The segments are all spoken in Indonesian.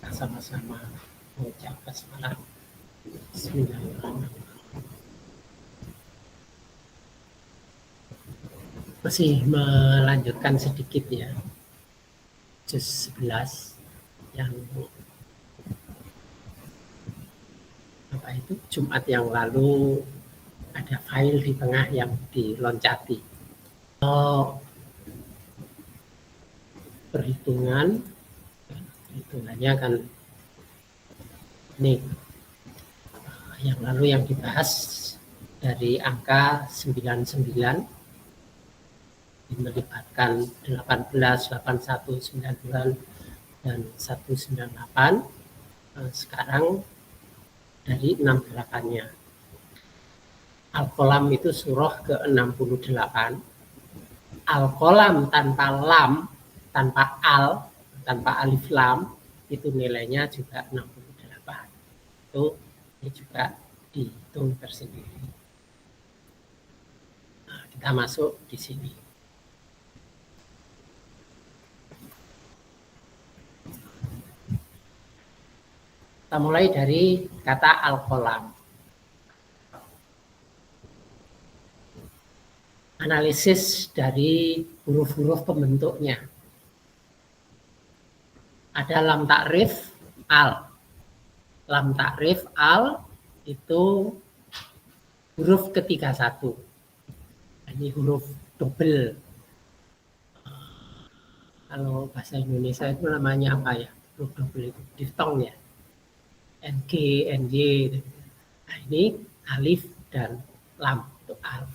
Kita sama-sama mengucap basmalah. Bismillahirrahmanirrahim. Masih melanjutkan sedikit ya, juz 11 yang apa itu Jumat yang lalu ada file di tengah yang diloncati. Perhitungannya kan ini yang lalu yang dibahas dari angka 99 melibatkan 18, 81, 90 dan 198. Sekarang dari 68-nya. Al-Qalam itu surah ke-68. Al-Qalam tanpa lam, tanpa al, tanpa alif lam, itu nilainya juga 68. Itu ini juga dihitung tersendiri. Nah, kita masuk di sini. Kita mulai dari kata Al-Qalam. Analisis dari huruf-huruf pembentuknya. Ada lam takrif al. Lam takrif al itu huruf ketiga satu. Ini huruf double. Kalau bahasa Indonesia itu namanya apa ya? Huruf double itu diftong ya. NG, NY. Nah, ini alif dan lam itu al.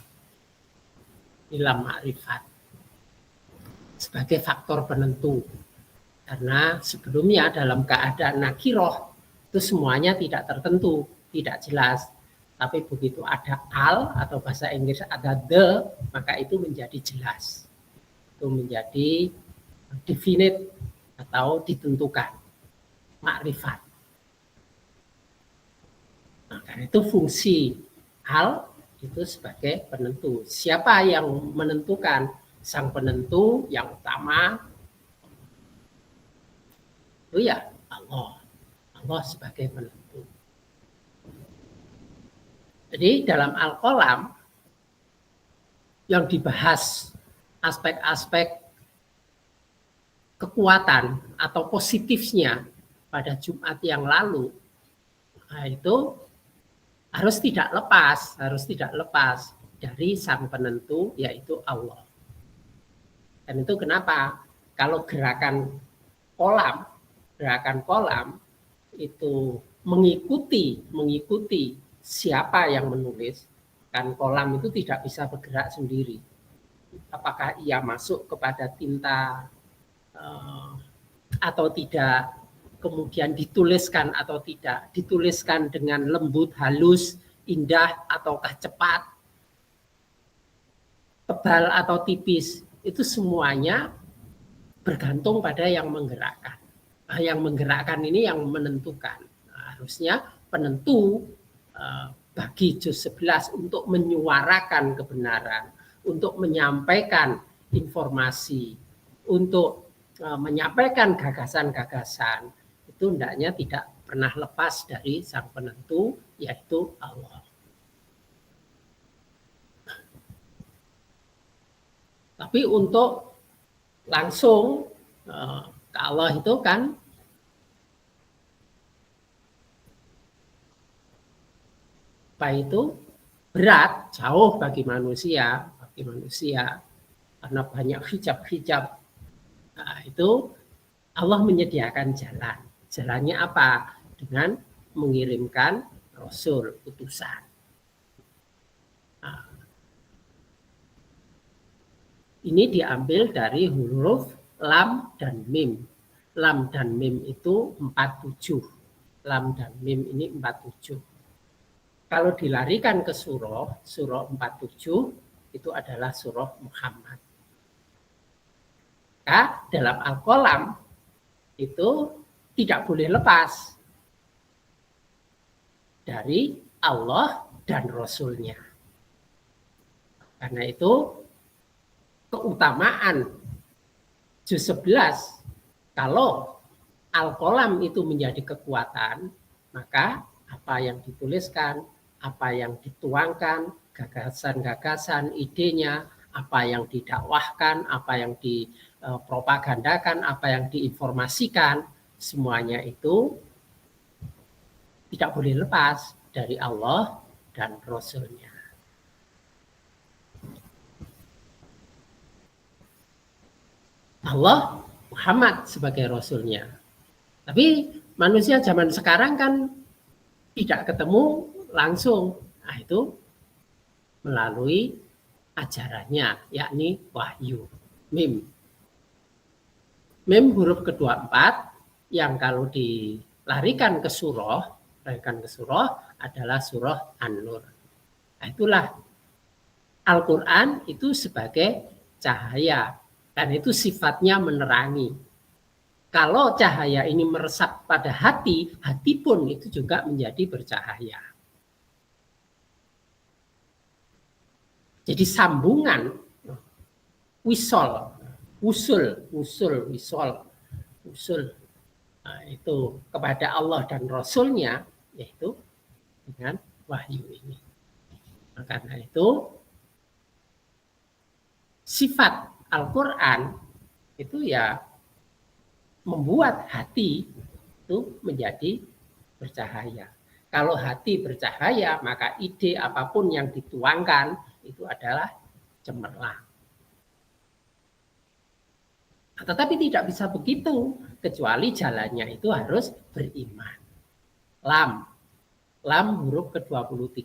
Ini lam ma'rifat sebagai faktor penentu. Karena sebelumnya dalam keadaan nakiroh itu semuanya tidak tertentu, tidak jelas. Tapi begitu ada al atau bahasa Inggris ada the, maka itu menjadi jelas. Itu menjadi definite atau ditentukan. Makrifat. Nah, karena itu fungsi al itu sebagai penentu. Siapa yang menentukan? Sang penentu yang utama itu ya Allah. Allah sebagai penentu. Jadi dalam Al-Qalam yang dibahas aspek-aspek kekuatan atau positifnya pada Jumat yang lalu, nah itu harus tidak lepas dari sang penentu yaitu Allah. Dan itu kenapa? Kalau gerakan kolam itu mengikuti siapa yang menulis, kan kolam itu tidak bisa bergerak sendiri. Apakah ia masuk kepada tinta atau tidak, kemudian dituliskan atau tidak, dituliskan dengan lembut, halus, indah, ataukah cepat, tebal atau tipis, itu semuanya bergantung pada yang menggerakkan. Yang menggerakkan ini yang menentukan. Nah, harusnya penentu bagi juz 11 untuk menyuarakan kebenaran, untuk menyampaikan informasi, untuk menyampaikan gagasan-gagasan, itu hendaknya tidak pernah lepas dari sang penentu yaitu Allah. Tapi untuk langsung ke Allah itu kan apa itu berat, jauh bagi manusia karena banyak hijab-hijab. Nah, itu Allah menyediakan jalan. Jalannya apa? Dengan mengirimkan Rasul, utusan. Nah, ini diambil dari huruf lam dan mim. Lam dan mim itu 47. Lam dan mim ini 47. Kalau dilarikan ke surah 47, itu adalah surah Muhammad. Maka dalam Al-Qalam itu tidak boleh lepas dari Allah dan Rasulnya. Karena itu keutamaan juz 11 kalau Al-Qalam itu menjadi kekuatan, maka apa yang dituliskan, apa yang dituangkan, gagasan-gagasan, idenya, apa yang didakwahkan, apa yang dipropagandakan, apa yang diinformasikan, semuanya itu tidak boleh lepas dari Allah dan Rasul-Nya. Allah, Muhammad sebagai Rasul-Nya. Tapi manusia zaman sekarang kan tidak ketemu langsung. Nah, itu melalui ajarannya, yakni wahyu. Mim. Mim huruf kedua 4 yang kalau dilarikan ke surah adalah surah An-Nur. Nah, itulah Al-Quran itu sebagai cahaya. Dan itu sifatnya menerangi. Kalau cahaya ini meresap pada hati, hati pun itu juga menjadi bercahaya. Jadi sambungan usul nah, itu kepada Allah dan Rasul-Nya, yaitu dengan wahyu ini. Nah, karena itu sifat Al-Quran itu ya membuat hati itu menjadi bercahaya. Kalau hati bercahaya, maka ide apapun yang dituangkan itu adalah cemerlang. Tetapi tidak bisa begitu, kecuali jalannya itu harus beriman. Lam huruf ke-23,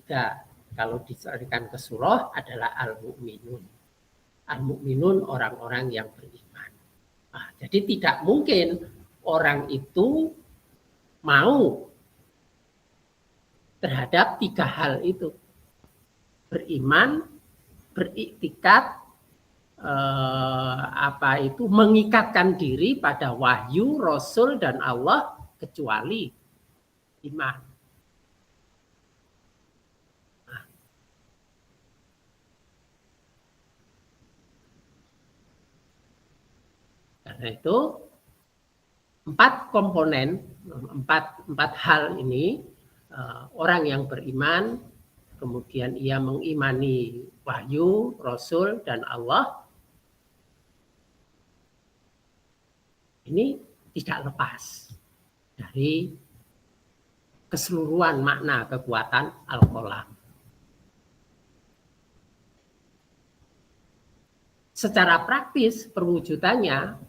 kalau disarikan ke surah adalah Al-Mu'minun. Al-Mu'minun orang-orang yang beriman. Nah, jadi tidak mungkin orang itu mau terhadap 3 hal itu. Beriman, beriktikad, mengikatkan diri pada wahyu, Rasul, dan Allah, kecuali iman. Karena itu 4 komponen, 4 hal ini, orang yang beriman, kemudian ia mengimani wahyu, Rasul, dan Allah, ini tidak lepas dari keseluruhan makna kekuatan Al-Qalam. Secara praktis perwujudannya,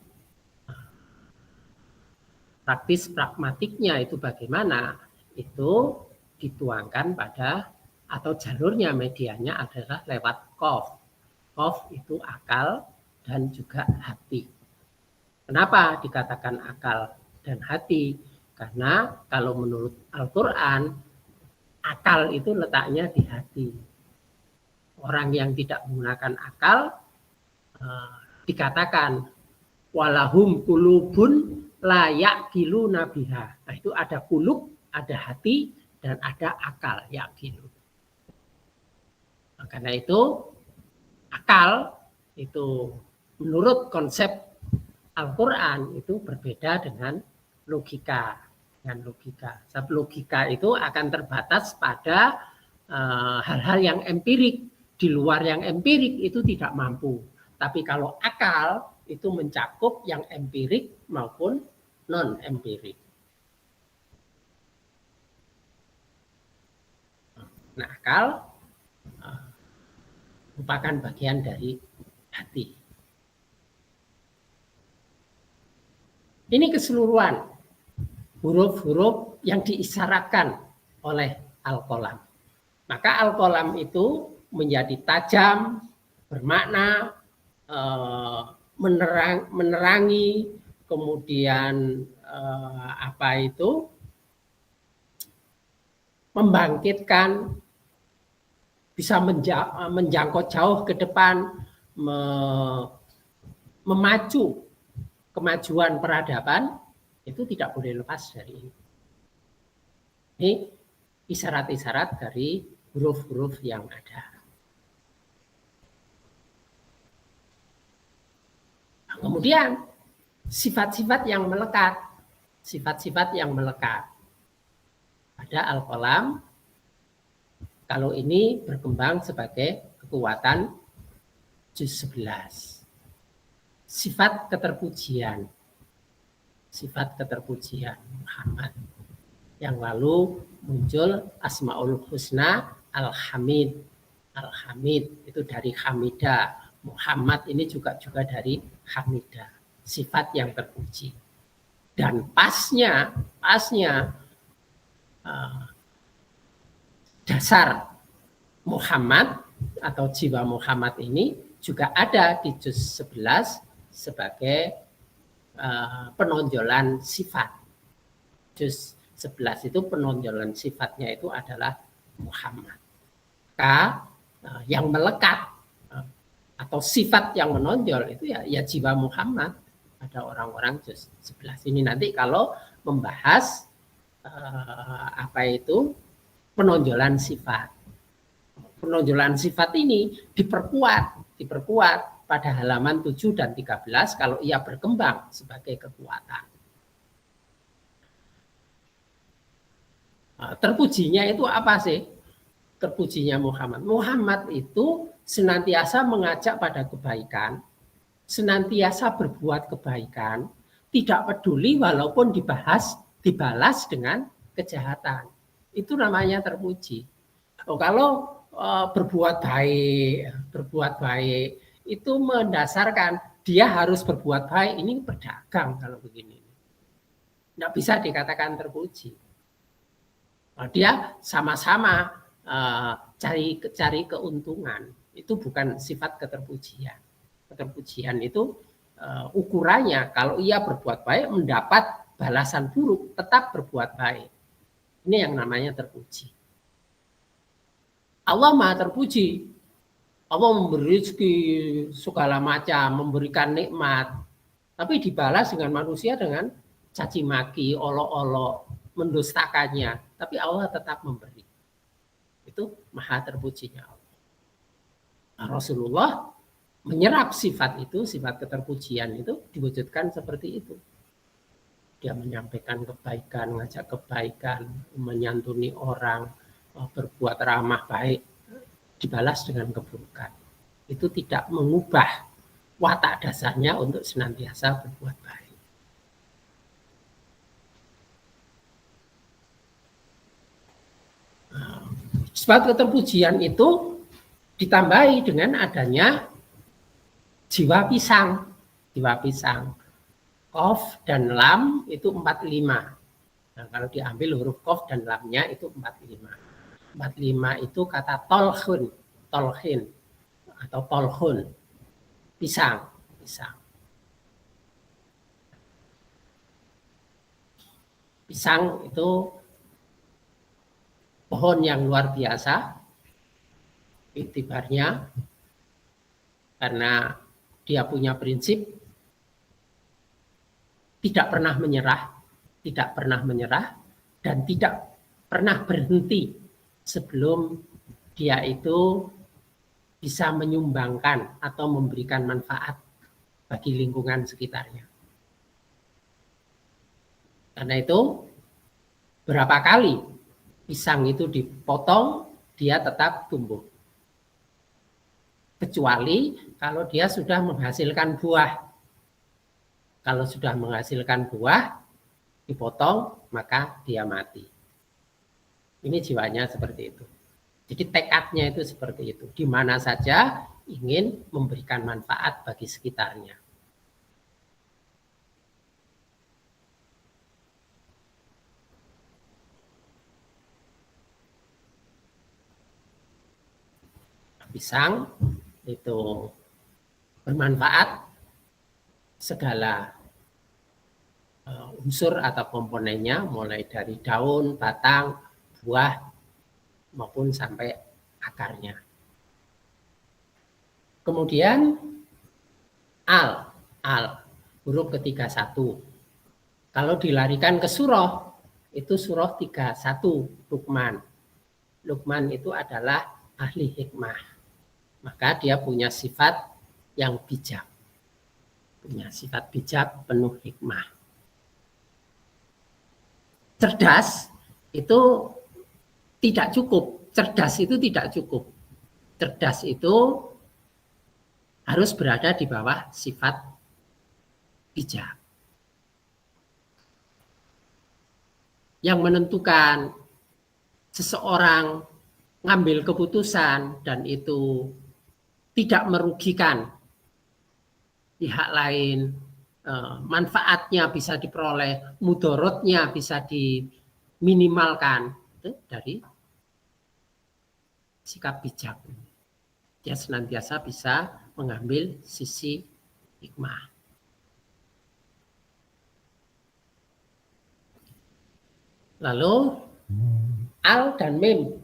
praktis pragmatiknya itu bagaimana? Itu dituangkan pada atau jalurnya medianya adalah lewat qaf. Qaf itu akal dan juga hati. Kenapa dikatakan akal dan hati? Karena kalau menurut Al-Quran, akal itu letaknya di hati. Orang yang tidak menggunakan akal dikatakan walahum kulubun layak gilu nabiha. Nah, itu ada kulub, ada hati, dan ada akal, yakilu. Nah, karena itu akal itu menurut konsep Al-Quran itu berbeda dengan logika. Sebab logika itu akan terbatas pada hal-hal yang empirik. Di luar yang empirik itu tidak mampu. Tapi kalau akal itu mencakup yang empirik maupun non-empirik. Nah, akal merupakan bagian dari hati. Ini keseluruhan huruf-huruf yang diisyaratkan oleh Al-Qalam. Maka Al-Qalam itu menjadi tajam, bermakna, menerangi, kemudian membangkitkan, bisa menjangkau jauh ke depan, memacu kemajuan peradaban, itu tidak boleh lepas dari ini. Ini isyarat-isyarat dari huruf-huruf yang ada. Kemudian sifat-sifat yang melekat. sifat-sifat yang melekat. Pada al-qalam, kalau ini berkembang sebagai kekuatan juz 11. Sifat keterpujian. Sifat keterpujian Muhammad. Yang lalu muncul Asmaul Husna Al-Hamid. Al-Hamid itu dari Hamidah. Muhammad ini juga dari Hamidah. Sifat yang terpuji. Dan pasnya dasar Muhammad atau jiwa Muhammad ini juga ada di juz 11 sebagai penonjolan sifat. Juz 11 itu penonjolan sifatnya itu adalah Muhammad. Maka yang melekat atau sifat yang menonjol itu ya jiwa Muhammad pada orang-orang juz 11 ini. Nanti kalau membahas penonjolan sifat. Penonjolan sifat ini diperkuat pada halaman 7 dan 13 kalau ia berkembang sebagai kekuatan. Terpujinya itu apa sih? Terpujinya Muhammad. Muhammad itu senantiasa mengajak pada kebaikan, senantiasa berbuat kebaikan, tidak peduli walaupun dibalas dengan kejahatan. Itu namanya terpuji. Kalau berbuat baik itu mendasarkan dia harus berbuat baik. Ini berdagang kalau begini. Tidak bisa dikatakan terpuji. Dia sama-sama cari keuntungan. Itu bukan sifat keterpujian. Keterpujian itu ukurannya kalau ia berbuat baik mendapat balasan buruk, tetap berbuat baik. Ini yang namanya terpuji. Allah Maha terpuji. Allah memberi rezeki segala macam, memberikan nikmat. Tapi dibalas dengan manusia dengan caci maki, olok-olok, mendustakannya. Tapi Allah tetap memberi. Itu Maha terpujinya Allah. Nah, Rasulullah menyerap sifat itu, sifat keterpujian itu diwujudkan seperti itu. Dia menyampaikan kebaikan, mengajak kebaikan, menyantuni orang, berbuat ramah baik, dibalas dengan keburukan. Itu tidak mengubah watak dasarnya untuk senantiasa berbuat baik. Sifat keterpujian itu ditambahi dengan adanya jiwa pisang. Jiwa pisang. Qaf dan lam itu 45. Nah, kalau diambil huruf qaf dan lamnya itu 45. 45 itu kata tolhin atau tolhun. Pisang. Pisang itu pohon yang luar biasa iktibarnya karena dia punya prinsip tidak pernah menyerah dan tidak pernah berhenti sebelum dia itu bisa menyumbangkan atau memberikan manfaat bagi lingkungan sekitarnya. Karena itu berapa kali pisang itu dipotong, dia tetap tumbuh. Kecuali kalau dia sudah menghasilkan buah. Kalau sudah menghasilkan buah, dipotong, maka dia mati. Ini jiwanya seperti itu. Jadi tekadnya itu seperti itu. Di mana saja ingin memberikan manfaat bagi sekitarnya. Pisang itu bermanfaat segala unsur atau komponennya mulai dari daun, batang, buah maupun sampai akarnya. Kemudian al huruf ketiga 1. Kalau dilarikan ke surah itu surah 31 Luqman. Luqman itu adalah ahli hikmah. Maka dia punya sifat yang bijak. Punya sifat bijak penuh hikmah. cerdas itu tidak cukup. Cerdas itu tidak cukup. Cerdas itu harus berada di bawah sifat bijak. Yang menentukan seseorang ngambil keputusan dan itu tidak merugikan pihak lain, manfaatnya bisa diperoleh, mudorotnya bisa diminimalkan, itu dari sikap bijak. Dia senantiasa bisa mengambil sisi hikmah. Lalu al dan mim,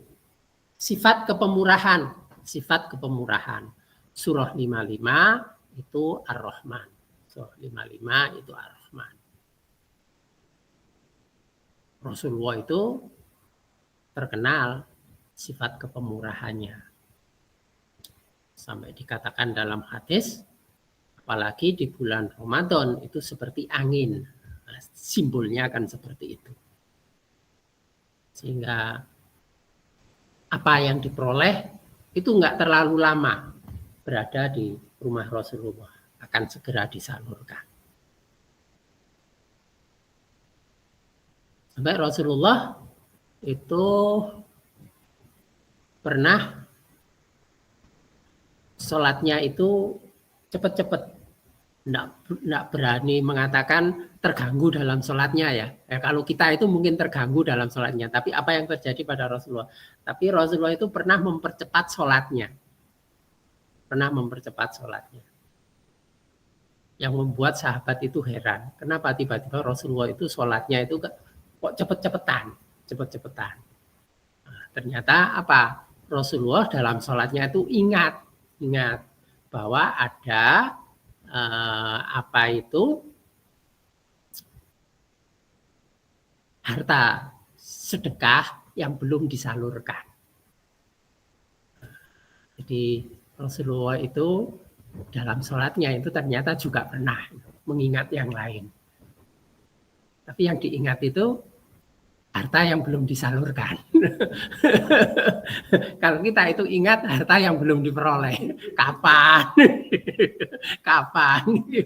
sifat kepemurahan. Sifat kepemurahan. Surah 55 itu Ar-Rahman. Surah 55 itu Ar-Rahman. Rasulullah itu terkenal sifat kepemurahannya. Sampai dikatakan dalam hadis, apalagi di bulan Ramadan itu seperti angin. Nah, simbolnya akan seperti itu. Sehingga apa yang diperoleh itu enggak terlalu lama berada di rumah Rasulullah, akan segera disalurkan. Sampai Rasulullah itu pernah sholatnya itu cepat-cepat, enggak berani mengatakan terganggu dalam sholatnya ya. Kalau kita itu mungkin terganggu dalam sholatnya, tapi apa yang terjadi pada Rasulullah? Tapi Rasulullah itu pernah mempercepat sholatnya. Pernah mempercepat sholatnya. Yang membuat sahabat itu heran. Kenapa tiba-tiba Rasulullah itu sholatnya itu kok cepet-cepetan. Nah, ternyata apa? Rasulullah dalam sholatnya itu ingat bahwa ada harta sedekah yang belum disalurkan. Jadi Rasulullah itu dalam sholatnya itu ternyata juga pernah mengingat yang lain. Tapi yang diingat itu harta yang belum disalurkan. Kalau kita itu ingat harta yang belum diperoleh. Kapan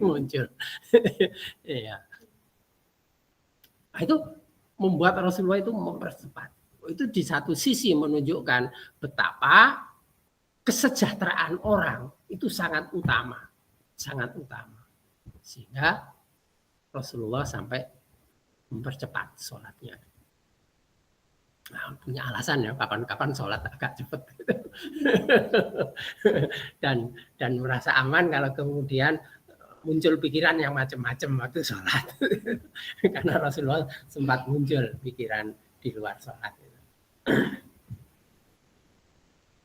muncul. Iya. Itu membuat Rasulullah itu mempercepat. Itu di satu sisi menunjukkan betapa kesejahteraan orang itu sangat utama. Sehingga Rasulullah sampai mempercepat sholatnya. Nah, punya alasan ya, kapan-kapan sholat agak cepat. dan merasa aman kalau kemudian muncul pikiran yang macam-macam waktu sholat. Karena Rasulullah sempat muncul pikiran di luar sholat.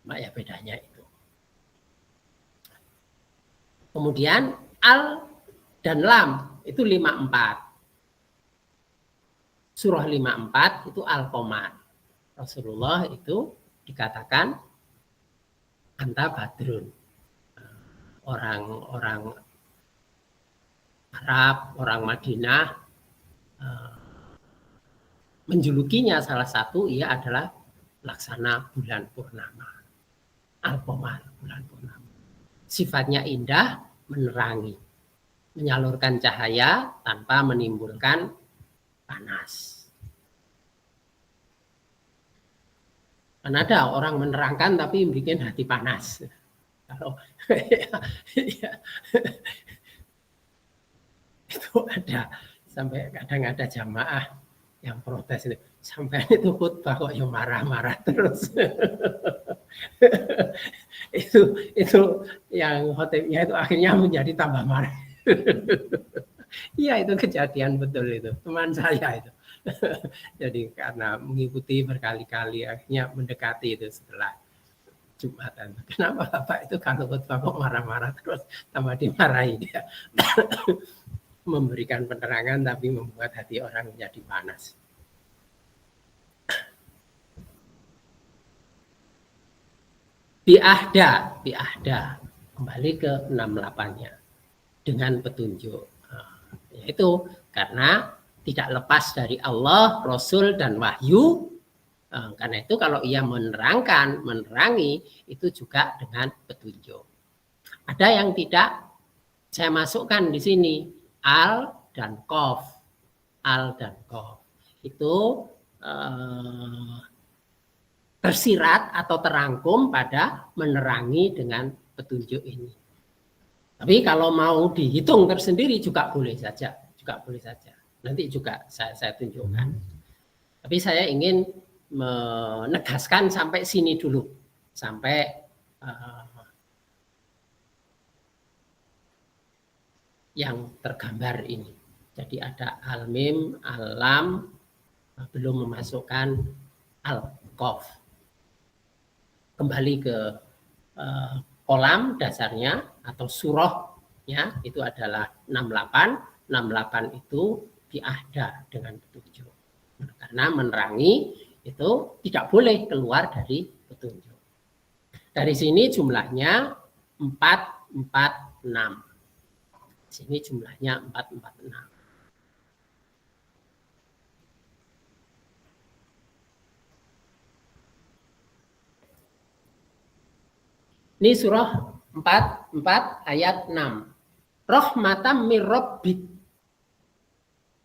Mak ya bedanya itu. Kemudian al dan lam itu 54. Surah 54 itu Al-Qamar. Rasulullah itu dikatakan anta badrun. Orang Arab, orang Madinah menjulukinya salah satu ia adalah laksana bulan purnama. Al-Qamar, bulan purnama. Sifatnya indah, menerangi, menyalurkan cahaya tanpa menimbulkan panas. Kan ada orang menerangkan tapi bikin hati panas. Kalau itu ada, sampai kadang ada jamaah yang protes itu, sampai itu khutbah kok yang marah-marah terus. itu yang khotibnya itu akhirnya menjadi tambah marah. Iya, itu kejadian betul itu, teman saya itu. Jadi karena mengikuti berkali-kali akhirnya mendekati itu setelah Jumatan. Kenapa Bapak itu kalau khutbah kok marah-marah terus, tambah dimarahi dia. Memberikan penerangan tapi membuat hati orang menjadi panas. Bi'ahda kembali ke 68-nya dengan petunjuk. Yaitu karena tidak lepas dari Allah, Rasul, dan wahyu. Karena itu kalau ia menerangi, itu juga dengan petunjuk. Ada yang tidak saya masukkan di sini, al dan qaf. Al dan qaf. Itu tersirat atau terangkum pada menerangi dengan petunjuk ini. Tapi kalau mau dihitung tersendiri juga boleh saja. Nanti juga saya tunjukkan. Tapi saya ingin menegaskan sampai sini dulu, sampai yang tergambar ini. Jadi ada al-mim, al-lam, belum memasukkan al-qaf. Kembali ke kolam dasarnya atau surahnya itu adalah 68. 68 itu diada dengan petunjuk. Karena menerangi itu tidak boleh keluar dari petunjuk. Dari sini jumlahnya 446. Sini jumlahnya 446. Ini surah 44 ayat 6. Rahmatam mir rabbik.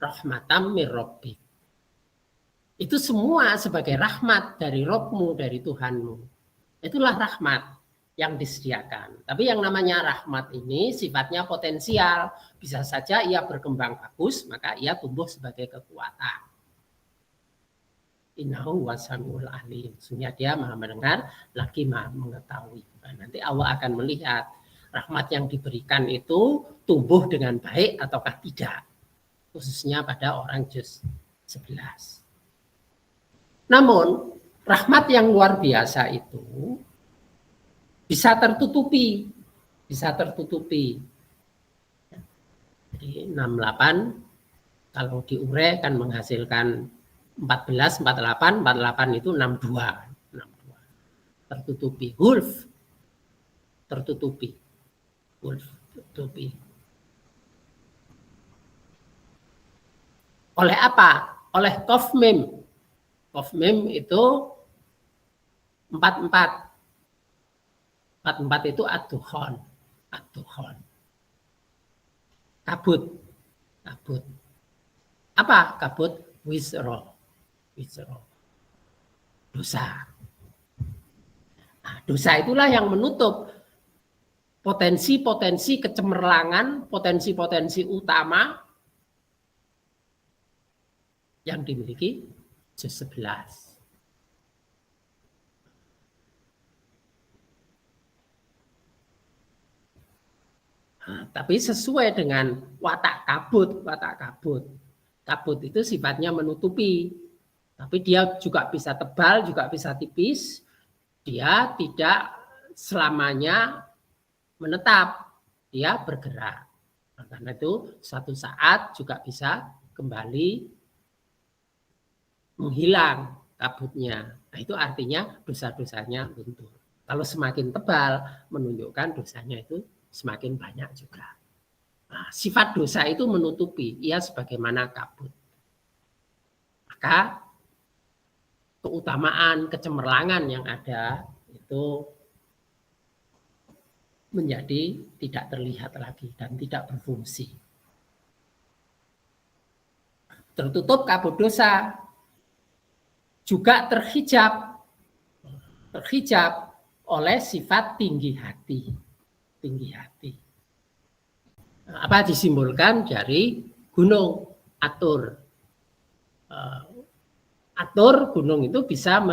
Rahmatam mir rabbik. Itu semua sebagai rahmat dari Rabbmu, dari Tuhanmu. Itulah rahmat yang disediakan. Tapi yang namanya rahmat ini sifatnya potensial. Bisa saja ia berkembang bagus, maka ia tumbuh sebagai kekuatan. Innahu wasamiul alim. Sesungguhnya dia maha mendengar, lagi maha mengetahui. Nah, nanti Allah akan melihat rahmat yang diberikan itu tumbuh dengan baik ataukah tidak. Khususnya pada orang juz 11. Namun, rahmat yang luar biasa itu bisa tertutupi. Jadi 68 kalau diure kan menghasilkan 14, 48, 48 itu 62. Tertutupi. Hulf. Tertutupi. Oleh apa? Oleh qaf mim. Qaf mim itu 44. 44 itu ad-dukhon. Kabut. Apa kabut? Wisro. Dosa. Nah, dosa itulah yang menutup potensi-potensi kecemerlangan, potensi-potensi utama yang dimiliki juz 11. Nah, tapi sesuai dengan watak kabut. Kabut itu sifatnya menutupi. Tapi dia juga bisa tebal, juga bisa tipis. Dia tidak selamanya menetap. Dia bergerak. Nah, karena itu suatu saat juga bisa kembali menghilang kabutnya. Nah, itu artinya dosa-dosanya luntur. Kalau semakin tebal menunjukkan dosanya itu semakin banyak juga. Nah, sifat dosa itu menutupi, ia sebagaimana kabut. Maka keutamaan, kecemerlangan yang ada itu menjadi tidak terlihat lagi dan tidak berfungsi. Tertutup kabut dosa, juga terhijab oleh sifat tinggi hati. Apa disimbolkan dari gunung Atur. Atur gunung itu bisa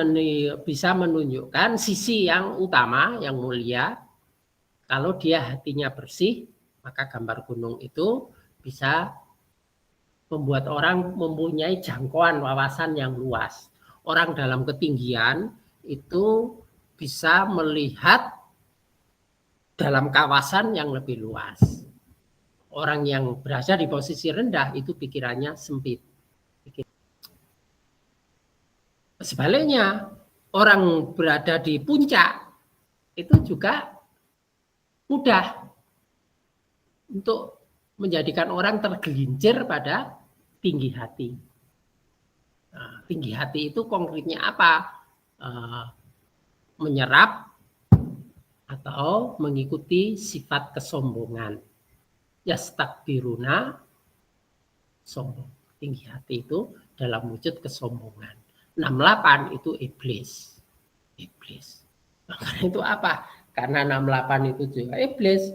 menunjukkan sisi yang utama, yang mulia. Kalau dia hatinya bersih, maka gambar gunung itu bisa membuat orang mempunyai jangkauan wawasan yang luas. Orang dalam ketinggian itu bisa melihat dalam kawasan yang lebih luas. Orang yang berada di posisi rendah itu pikirannya sempit. Sebaliknya, orang berada di puncak itu juga mudah untuk menjadikan orang tergelincir pada tinggi hati. Nah, tinggi hati itu konkretnya apa? Menyerap atau mengikuti sifat kesombongan. Yastakbiruna, sombong. Tinggi hati itu dalam wujud kesombongan. 68 itu iblis. Iblis. Nah, karena itu apa? Karena 68 itu juga iblis.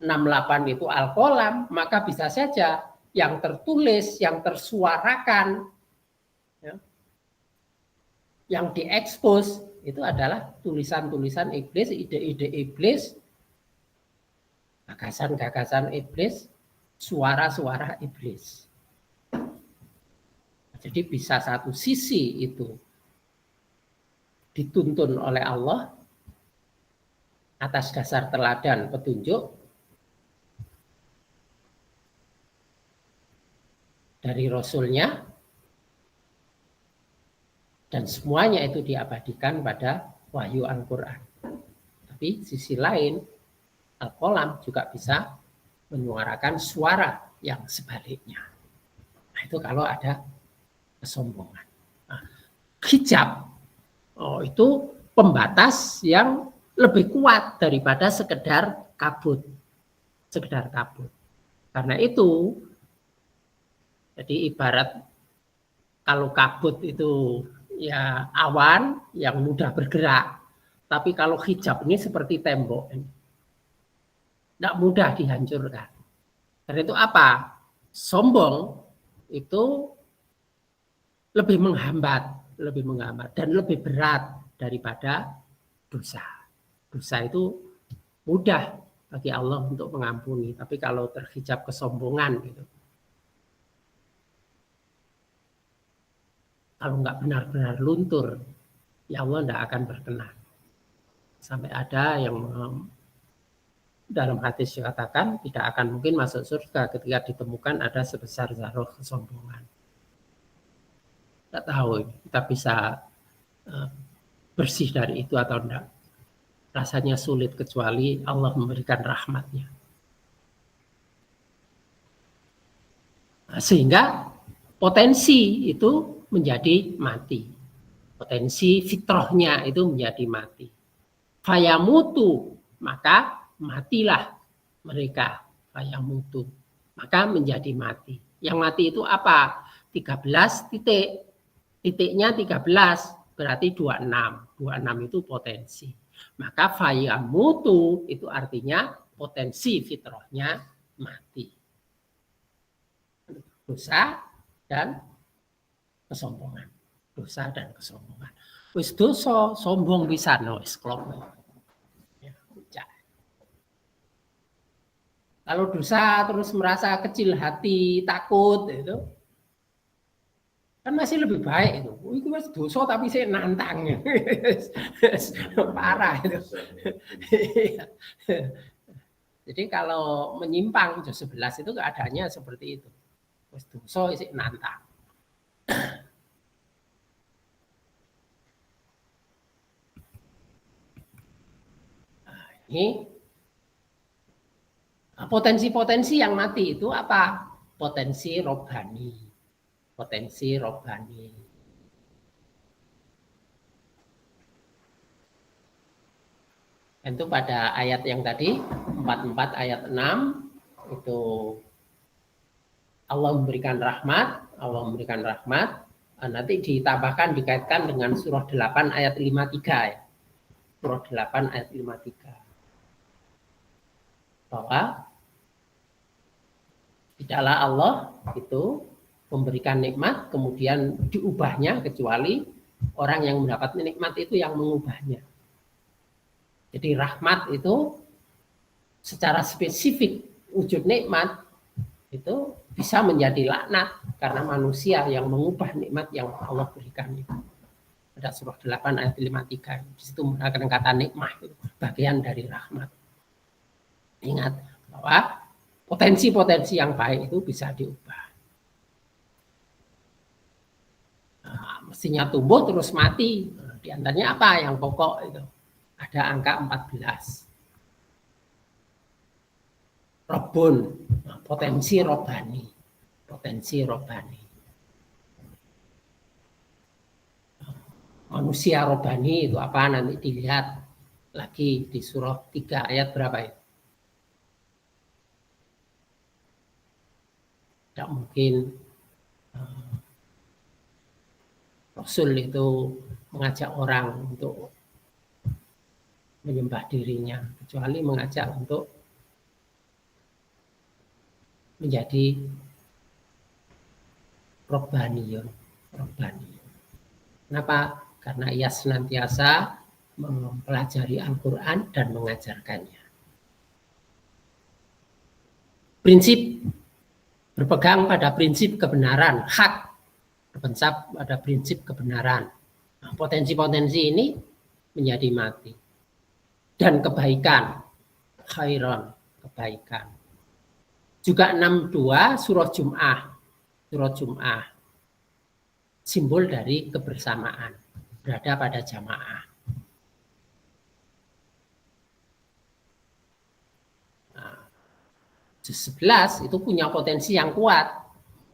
68 itu al-qalam, maka bisa saja yang tertulis, yang tersuarakan, ya, yang diekspos itu adalah tulisan-tulisan iblis, ide-ide iblis, gagasan-gagasan iblis, suara-suara iblis. Jadi bisa satu sisi itu dituntun oleh Allah atas dasar teladan petunjuk dari Rasulnya, dan semuanya itu diabadikan pada wahyu Al-Quran. Tapi sisi lain, Al-Qalam juga bisa menyuarakan suara yang sebaliknya. Nah, itu kalau ada kesombongan. Nah, hijab, itu pembatas yang lebih kuat daripada sekedar kabut. Sekedar kabut. Karena itu, jadi ibarat kalau kabut itu ya awan yang mudah bergerak. Tapi kalau hijab ini seperti tembok. Tidak mudah dihancurkan. Karena itu apa? Sombong itu lebih menghambat dan lebih berat daripada dosa. Dosa itu mudah bagi Allah untuk mengampuni, tapi kalau terhijab kesombongan gitu, kalau nggak benar-benar luntur, ya Allah tidak akan berkenan. Sampai ada yang dalam hadis dikatakan tidak akan mungkin masuk surga ketika ditemukan ada sebesar zarah kesombongan. Tidak tahu kita bisa bersih dari itu atau tidak. Rasanya sulit kecuali Allah memberikan rahmatnya. Nah, sehingga potensi itu menjadi mati. Potensi fitrahnya itu menjadi mati. Fayamutu, maka matilah mereka. Fayamutu, maka menjadi mati. Yang mati itu apa? 13 titik. Titiknya 13 berarti 26. 26 itu potensi. Maka fayamutu itu artinya potensi fitrahnya mati. Dosa dan kesombongan. Dosa dan kesombongan. Wis dosa, sombong pisan wis klop. Ya, kalau dosa terus merasa kecil hati, takut itu kan masih lebih baik itu. Itu mas dosa tapi saya nantang. Parah itu. Jadi kalau menyimpang juz 11 itu keadaannya seperti itu. Mas dosa isi nantang. Nah, ini potensi-potensi yang mati itu apa? Potensi robbani. Potensi robbani. Itu pada ayat yang tadi 44 ayat 6 itu Allah memberikan rahmat, nanti ditambahkan dikaitkan dengan surah 8 ayat 53 ya. Surah 8 ayat 53. Bahwa tidaklah Allah itu memberikan nikmat kemudian diubahnya kecuali orang yang mendapat nikmat itu yang mengubahnya. Jadi rahmat itu secara spesifik wujud nikmat itu bisa menjadi laknat karena manusia yang mengubah nikmat yang Allah berikan itu. Ada surah 8 ayat 53. Di situ menggunakan kata nikmat itu bagian dari rahmat. Ingat bahwa potensi-potensi yang baik itu bisa diubah. Mestinya tumbuh terus mati. Di antaranya apa yang pokok itu? Ada angka 14. Robun, potensi robbani. potensi robbani. Manusia robbani itu apa? Nanti dilihat lagi di surah 3 ayat berapa itu? Tidak mungkin Rasul itu mengajak orang untuk menyembah dirinya, kecuali mengajak untuk menjadi robbaniyun. Kenapa? Karena ia senantiasa mempelajari Al-Quran dan mengajarkannya. Prinsip berpegang pada prinsip kebenaran, hak berpegang pada prinsip kebenaran. Nah, potensi-potensi ini menjadi mati. Dan kebaikan, khairon, kebaikan. Juga 62 surah Jum'ah, simbol dari kebersamaan, berada pada jamaah. Nah, juz 11 itu punya potensi yang kuat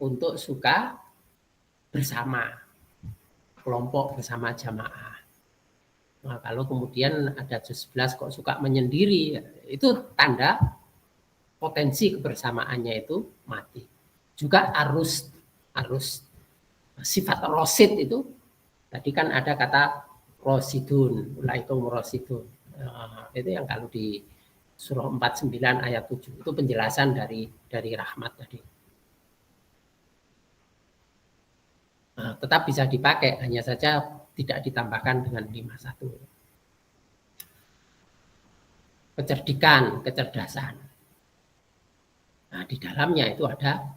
untuk suka bersama, kelompok bersama jamaah. Nah, kalau kemudian ada juz 11 kok suka menyendiri, itu tanda potensi kebersamaannya itu mati. Juga arus sifat rosid itu, tadi kan ada kata rosidun, ulaikum rosidun. Itu yang kalau di surah 49 ayat 7, itu penjelasan dari rahmat tadi. Tetap bisa dipakai, hanya saja tidak ditambahkan dengan 51. Kecerdasan. Nah, di dalamnya itu ada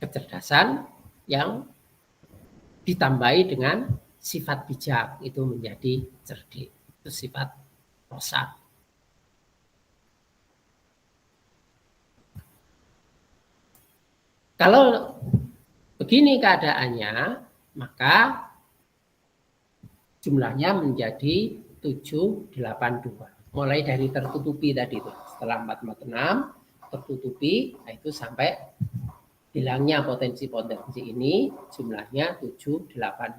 kecerdasan yang ditambahi dengan sifat bijak, itu menjadi cerdik. Itu sifat rosad. Kalau begini keadaannya, maka jumlahnya menjadi 782. Mulai dari tertutupi tadi itu, setelah 446 tertutupi, nah itu sampai hilangnya potensi-potensi ini, jumlahnya 782.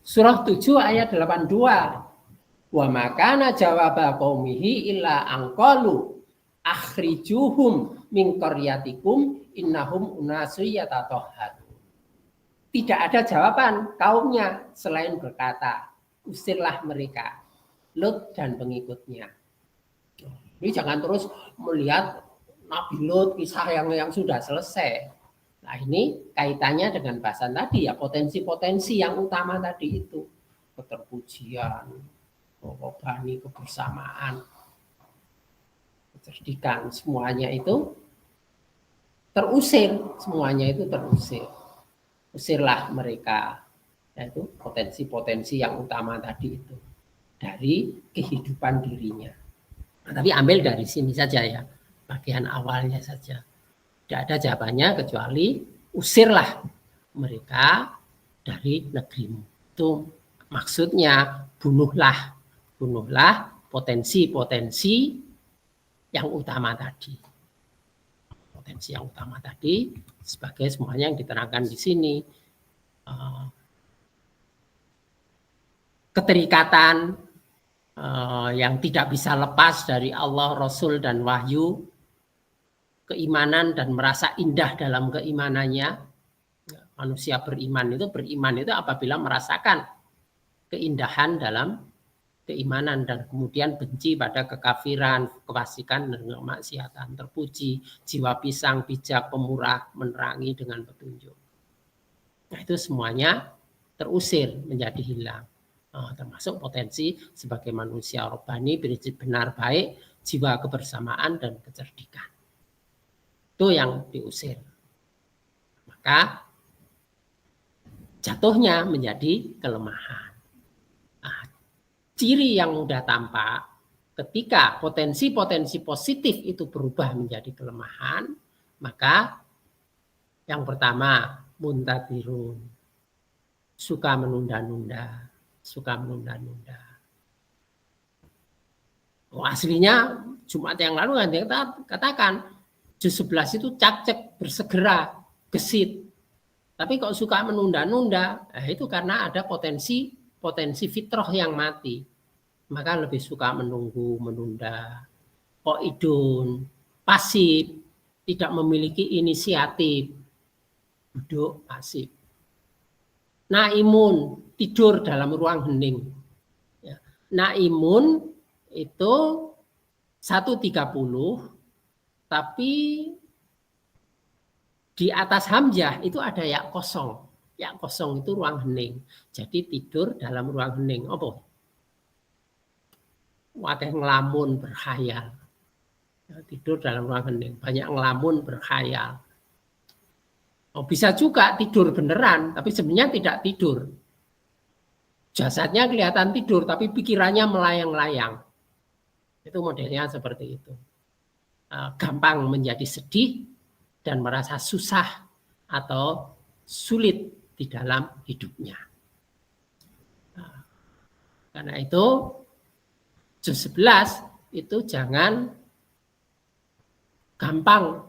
Surah 7 ayat 82. Wa makana jawaba qaumihi illa angqalu akhrijuhum min qaryatikum innahum unasu yatatahharun. Tidak ada jawaban kaumnya selain berkata, usirlah mereka, Lut dan pengikutnya. Ini jangan terus melihat Nabi Lut, kisah yang sudah selesai. Nah, ini kaitannya dengan bahasan tadi ya, potensi-potensi yang utama tadi itu. Keterpujian, robbani, kebersamaan, kecerdikan, semuanya itu terusir, usirlah mereka. Yaitu potensi-potensi yang utama tadi itu dari kehidupan dirinya. Nah, tapi ambil dari sini saja ya, bagian awalnya saja. Tidak ada jawabannya kecuali usirlah mereka dari negerimu. Itu maksudnya bunuhlah potensi-potensi yang utama tadi. Potensi yang utama tadi sebagai semuanya yang diterangkan di sini. Keterikatan yang tidak bisa lepas dari Allah, Rasul, dan wahyu, keimanan dan merasa indah dalam keimanannya. Manusia beriman itu apabila merasakan keindahan dalam keimanan dan kemudian benci pada kekafiran, kefasikan dan kemaksiatan. Terpuji, jiwa pisang, bijak, pemurah, menerangi dengan petunjuk. Nah, itu semuanya terusir, menjadi hilang. Termasuk potensi sebagai manusia robbani, prinsip benar baik, jiwa kebersamaan dan kecerdikan. Itu yang diusir. Maka jatuhnya menjadi kelemahan. Nah, ciri yang mudah tampak ketika potensi-potensi positif itu berubah menjadi kelemahan, maka Yang pertama, muntadirun, suka menunda-nunda, suka menunda-nunda. Oh, aslinya Jumat yang lalu kan dia katakan juz 11 itu cakcek, bersegera, gesit. Tapi kok suka menunda-nunda, itu karena ada potensi fitrah yang mati. Maka lebih suka menunggu, menunda. Qaidun, pasif, tidak memiliki inisiatif. Duduk pasif. Naimun, tidur dalam ruang hening. Ya. Naimun itu 1.30, tapi di atas hamzah itu ada ya kosong. Ya kosong itu ruang hening. Jadi tidur dalam ruang hening. Apa? Wakeh ngelamun berkhayal. Ya, tidur dalam ruang hening. Banyak ngelamun berkhayal. Oh, bisa juga tidur beneran, tapi sebenarnya tidak tidur. Jasadnya kelihatan tidur, tapi pikirannya melayang-layang. Itu modelnya seperti itu. Gampang menjadi sedih dan merasa susah atau sulit di dalam hidupnya. Karena itu juz 11 itu jangan gampang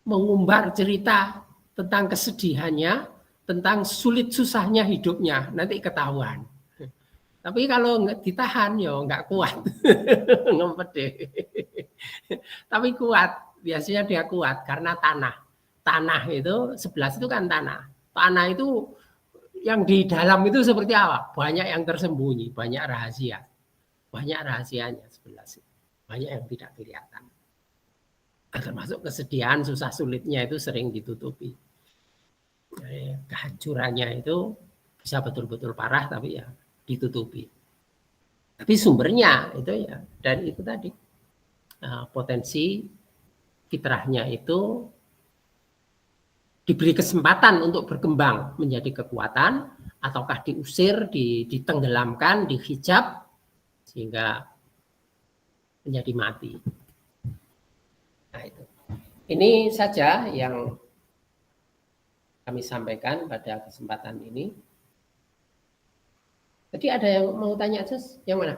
mengumbar cerita tentang kesedihannya, tentang sulit susahnya hidupnya, nanti ketahuan. Tapi kalau nggak ditahan, ya nggak kuat. Ngempet deh. Tapi kuat, biasanya dia kuat karena tanah. Tanah itu, 11 itu kan tanah. Tanah itu yang di dalam itu seperti apa? Banyak yang tersembunyi, banyak rahasia. Banyak rahasianya 11. Banyak yang tidak kelihatan. Termasuk kesedihan, susah sulitnya itu sering ditutupi. Kehancurannya itu bisa betul-betul parah, tapi ya ditutupi. Tapi sumbernya itu ya dari itu tadi, potensi fitrahnya itu diberi kesempatan untuk berkembang menjadi kekuatan, ataukah diusir, ditenggelamkan, dihijab sehingga menjadi mati. Nah itu. Ini saja yang kami sampaikan pada kesempatan ini. Jadi ada yang mau tanya, Sus? Yang mana?